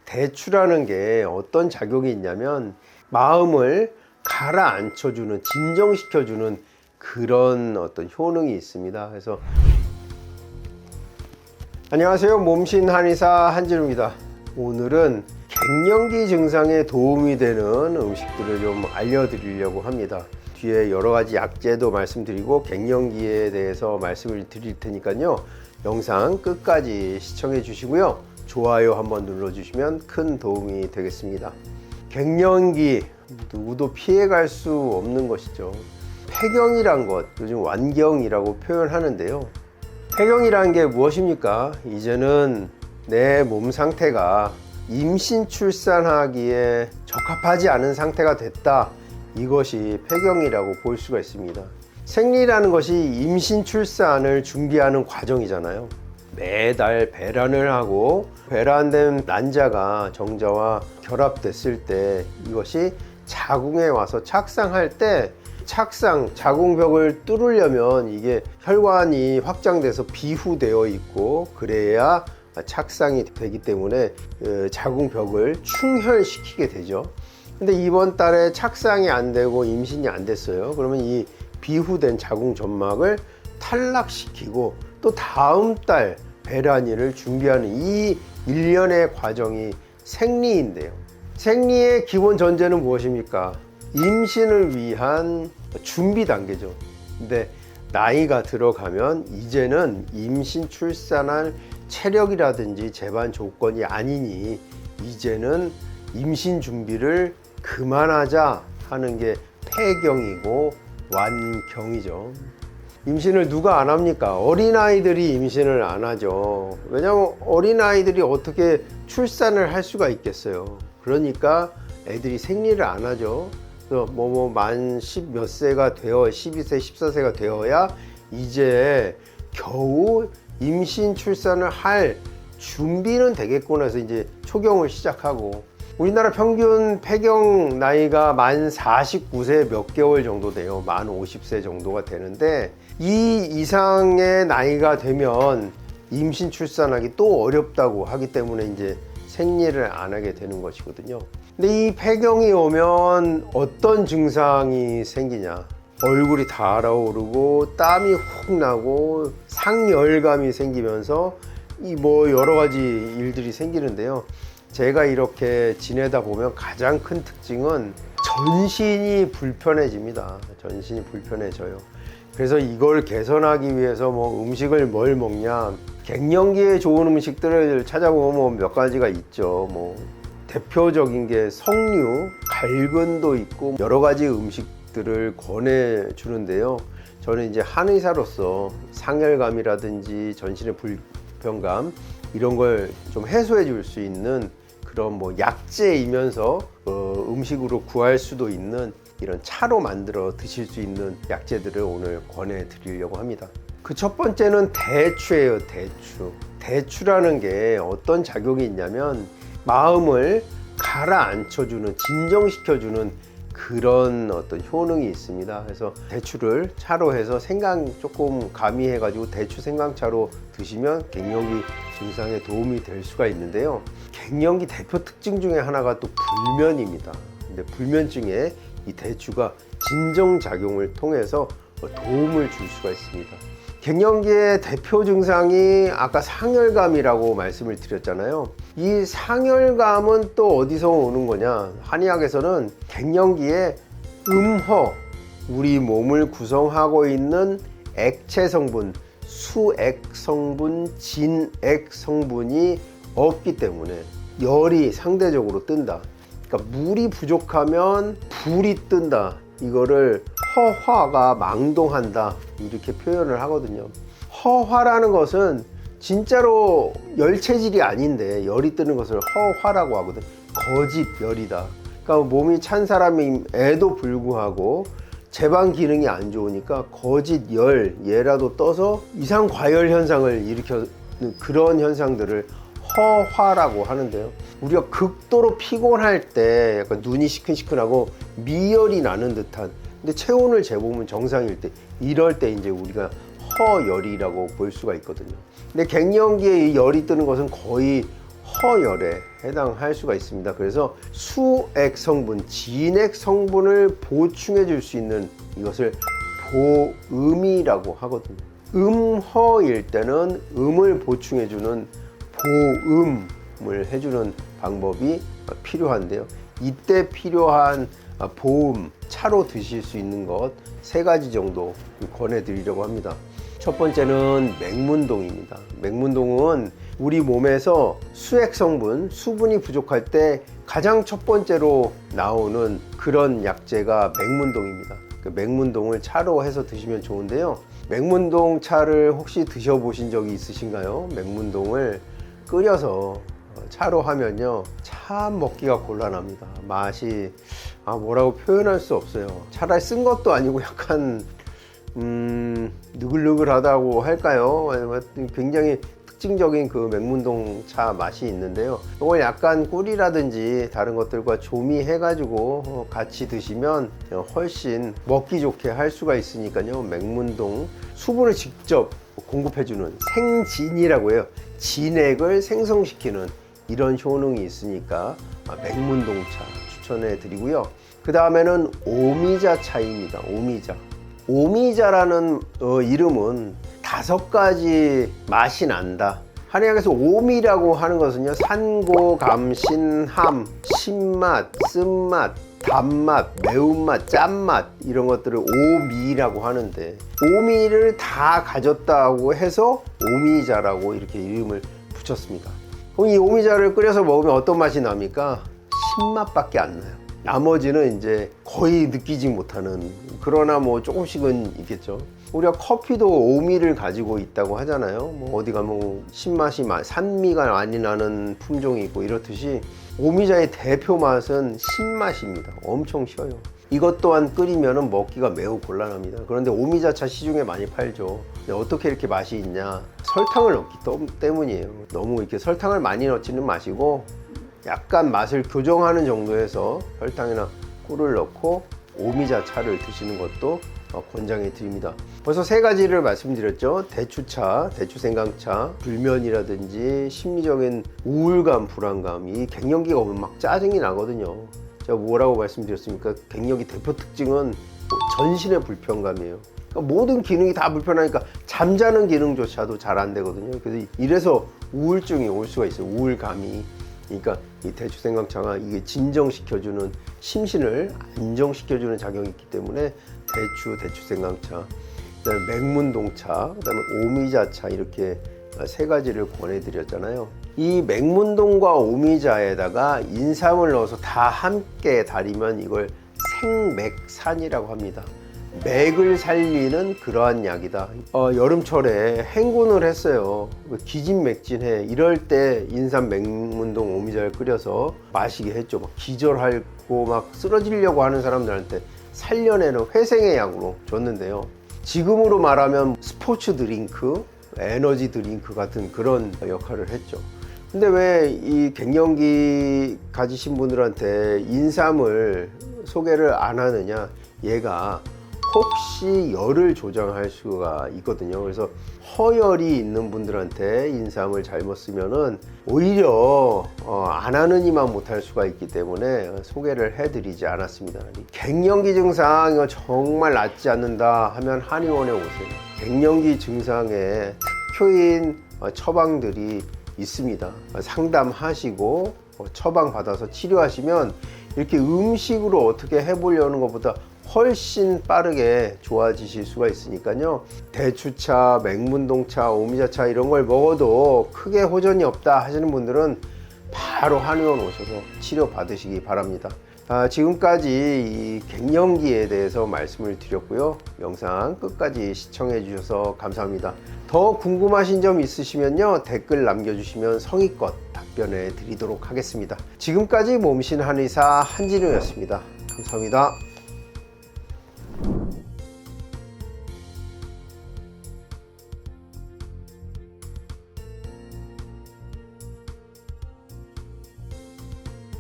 대추라는 게 어떤 작용이 있냐면 마음을 가라앉혀주는, 진정시켜주는 그런 어떤 효능이 있습니다. 그래서 안녕하세요, 몸신 한의사 한진우입니다. 오늘은 갱년기 증상에 도움이 되는 음식들을 좀 알려드리려고 합니다. 뒤에 여러 가지 약재도 말씀드리고 갱년기에 대해서 말씀을 드릴 테니까요, 영상 끝까지 시청해 주시고요, 좋아요 한번 눌러주시면 큰 도움이 되겠습니다. 갱년기 누구도 피해갈 수 없는 것이죠. 폐경이란 것, 요즘 완경이라고 표현하는데요. 폐경이라는 게 무엇입니까? 이제는 내 몸 상태가 임신 출산하기에 적합하지 않은 상태가 됐다, 이것이 폐경이라고 볼 수가 있습니다. 생리라는 것이 임신 출산을 준비하는 과정이잖아요. 매달 배란을 하고 배란된 난자가 정자와 결합됐을 때 이것이 자궁에 와서 착상할 때 자궁벽을 뚫으려면 이게 혈관이 확장돼서 비후되어 있고 그래야 착상이 되기 때문에 자궁벽을 충혈시키게 되죠. 근데 이번 달에 착상이 안 되고 임신이 안 됐어요. 그러면 이 비후된 자궁 점막을 탈락시키고 또 다음 달 배란일을 준비하는 이 일련의 과정이 생리인데요. 생리의 기본 전제는 무엇입니까? 임신을 위한 준비 단계죠. 근데 나이가 들어가면 이제는 임신 출산할 체력이라든지 재반 조건이 아니니 이제는 임신 준비를 그만하자 하는 게 폐경이고 완경이죠. 임신을 누가 안 합니까? 어린아이들이 임신을 안 하죠. 왜냐하면 어린아이들이 어떻게 출산을 할 수가 있겠어요. 그러니까 애들이 생리를 안 하죠. 그래서 만 10 몇 세가 되어 12세, 14세가 되어야 이제 겨우 임신 출산을 할 준비는 되겠구나 해서 이제 초경을 시작하고, 우리나라 평균 폐경 나이가 만 49세 몇 개월 정도 돼요. 만 50세 정도가 되는데 이 이상의 나이가 되면 임신 출산하기 또 어렵다고 하기 때문에 이제 생리를 안 하게 되는 것이거든요. 근데 이 폐경이 오면 어떤 증상이 생기냐? 얼굴이 달아오르고 땀이 훅 나고 상열감이 생기면서 여러 가지 일들이 생기는데요. 제가 이렇게 지내다 보면 가장 큰 특징은 전신이 불편해집니다. 전신이 불편해져요. 그래서 이걸 개선하기 위해서 음식을 뭘 먹냐, 갱년기에 좋은 음식들을 찾아보면 몇 가지가 있죠. 대표적인 게 석류, 갈근도 있고 여러 가지 음식들을 권해주는데요. 저는 이제 한의사로서 상열감이라든지 전신의 불편감 이런 걸 좀 해소해 줄 수 있는 그런 약재이면서 음식으로 구할 수도 있는 이런 차로 만들어 드실 수 있는 약재들을 오늘 권해 드리려고 합니다. 그 첫 번째는 대추예요. 대추라는 게 어떤 작용이 있냐면 마음을 가라앉혀주는, 진정시켜주는 그런 어떤 효능이 있습니다. 그래서 대추를 차로 해서 생강 조금 가미해 가지고 대추 생강차로 드시면 갱년기 증상에 도움이 될 수가 있는데요. 갱년기 대표 특징 중에 하나가 또 불면입니다. 근데 불면증에 이 대추가 진정작용을 통해서 도움을 줄 수가 있습니다. 갱년기의 대표 증상이 아까 상열감이라고 말씀을 드렸잖아요. 이 상열감은 또 어디서 오는 거냐? 한의학에서는 갱년기에 음허, 우리 몸을 구성하고 있는 액체 성분, 수액 성분, 진액 성분이 없기 때문에 열이 상대적으로 뜬다. 그러니까 물이 부족하면 불이 뜬다. 이거를 허화가 망동한다, 이렇게 표현을 하거든요. 허화라는 것은 진짜로 열체질이 아닌데 열이 뜨는 것을 허화라고 하거든. 거짓열이다. 그러니까 몸이 찬 사람임에도 불구하고 제방 기능이 안 좋으니까 거짓열, 얘라도 떠서 이상 과열 현상을 일으키는 그런 현상들을 허화라고 하는데요. 우리가 극도로 피곤할 때 약간 눈이 시큰시큰하고 미열이 나는 듯한, 근데 체온을 재보면 정상일 때, 이럴 때 이제 우리가 허열이라고 볼 수가 있거든요. 근데 갱년기에 이 열이 뜨는 것은 거의 허열에 해당할 수가 있습니다. 그래서 수액 성분, 진액 성분을 보충해 줄 수 있는 이것을 보음이라고 하거든요. 음허일 때는 음을 보충해 주는 보음을 해주는 방법이 필요한데요. 이때 필요한 보음, 차로 드실 수 있는 것 3가지 정도 권해드리려고 합니다. 첫 번째는 맹문동입니다. 맹문동은 우리 몸에서 수액 성분, 수분이 부족할 때 가장 첫 번째로 나오는 그런 약재가 맹문동입니다. 그 맹문동을 차로 해서 드시면 좋은데요. 맹문동 차를 혹시 드셔보신 적이 있으신가요? 맹문동을 끓여서 차로 하면요, 참 먹기가 곤란합니다. 맛이 뭐라고 표현할 수 없어요. 차라리 쓴 것도 아니고 약간 느글느글하다고 할까요? 굉장히 특징적인 그 맹문동 차 맛이 있는데요. 이걸 약간 꿀이라든지 다른 것들과 조미해 가지고 같이 드시면 훨씬 먹기 좋게 할 수가 있으니까요. 맹문동 수분을 직접 공급해주는 생진이라고 해요. 진액을 생성시키는 이런 효능이 있으니까 맹문동차 추천해 드리고요. 그 다음에는 오미자 차입니다. 오미자라는 이름은 5가지 맛이 난다. 한의학에서 오미라고 하는 것은요, 산고, 감, 신함, 신맛, 쓴맛, 단맛, 매운맛, 짠맛, 이런 것들을 오미라고 하는데, 오미를 다 가졌다고 해서 오미자라고 이렇게 이름을 붙였습니다. 그럼 이 오미자를 끓여서 먹으면 어떤 맛이 납니까? 신맛밖에 안 나요. 나머지는 이제 거의 느끼지 못하는, 그러나 뭐 조금씩은 있겠죠. 우리가 커피도 오미를 가지고 있다고 하잖아요. 뭐 어디 가면 신맛이 산미가 많이 나는 품종이 있고 이렇듯이 오미자의 대표 맛은 신맛입니다. 엄청 쉬어요. 이것 또한 끓이면 먹기가 매우 곤란합니다. 그런데 오미자차 시중에 많이 팔죠. 근데 어떻게 이렇게 맛이 있냐? 설탕을 넣기 때문이에요. 너무 이렇게 설탕을 많이 넣지는 마시고 약간 맛을 교정하는 정도에서 설탕이나 꿀을 넣고 오미자 차를 드시는 것도 권장해 드립니다. 벌써 3가지를 말씀드렸죠. 대추차, 대추생강차, 불면이라든지 심리적인 우울감, 불안감, 이 갱년기가 오면 막 짜증이 나거든요. 제가 뭐라고 말씀드렸습니까? 갱년기 대표 특징은 전신의 불편감이에요. 그러니까 모든 기능이 다 불편하니까 잠자는 기능조차도 잘 안 되거든요. 그래서 이래서 우울증이 올 수가 있어요. 우울감이. 그러니까 이 대추생강차가 이게 진정시켜주는, 심신을 안정시켜주는 작용이 있기 때문에 대추생강차, 그다음에 맹문동차, 그다음에 오미자차, 이렇게 3가지를 권해드렸잖아요. 이 맹문동과 오미자에다가 인삼을 넣어서 다 함께 달이면 이걸 생맥산이라고 합니다. 맥을 살리는 그러한 약이다. 여름철에 행군을 했어요. 기진맥진해. 이럴 때 인삼, 맹문동, 오미자를 끓여서 마시게 했죠. 막 기절하고 막 쓰러지려고 하는 사람들한테 살려내는 회생의 약으로 줬는데요. 지금으로 말하면 스포츠 드링크, 에너지 드링크 같은 그런 역할을 했죠. 근데 왜 이 갱년기 가지신 분들한테 인삼을 소개를 안 하느냐? 얘가 혹시 열을 조정할 수가 있거든요. 그래서 허열이 있는 분들한테 인삼을 잘못 쓰면은 오히려 안 하느니만 못할 수가 있기 때문에 소개를 해드리지 않았습니다. 갱년기 증상 이거 정말 낫지 않는다 하면 한의원에 오세요. 갱년기 증상에 특효인 처방들이 있습니다. 상담하시고 처방 받아서 치료하시면 이렇게 음식으로 어떻게 해보려는 것보다 훨씬 빠르게 좋아지실 수가 있으니까요. 대추차, 맹문동차, 오미자차 이런 걸 먹어도 크게 호전이 없다 하시는 분들은 바로 한의원 오셔서 치료 받으시기 바랍니다. 지금까지 이 갱년기에 대해서 말씀을 드렸고요. 영상 끝까지 시청해 주셔서 감사합니다. 더 궁금하신 점 있으시면요, 댓글 남겨주시면 성의껏 답변해 드리도록 하겠습니다. 지금까지 몸신 한의사 한진우였습니다. 감사합니다.